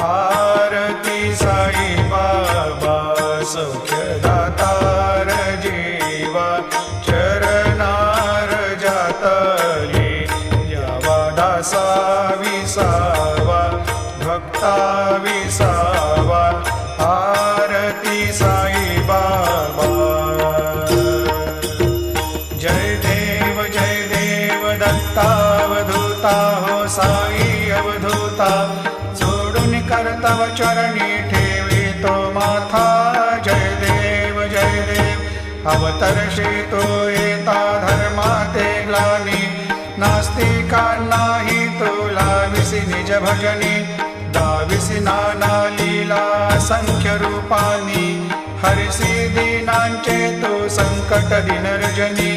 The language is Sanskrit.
आरती साई बाबा सौख्यदातार जीवा चरणार जातली यावा दासा विसावा भक्ता विसावा आरती साई बाबा जय देव दत्तावधूता हो साई अवधूता सोडून कर्तव चरणी ठेवी तो माथा जय देव अवतरशे तो येता धर्माते ग्लानी नास्तिकांनाही तुला विसी निज भजनी दाविसी नाना लीला संख्य रूपानी हरिसी दीनांचे तू संकट दिनर्जनी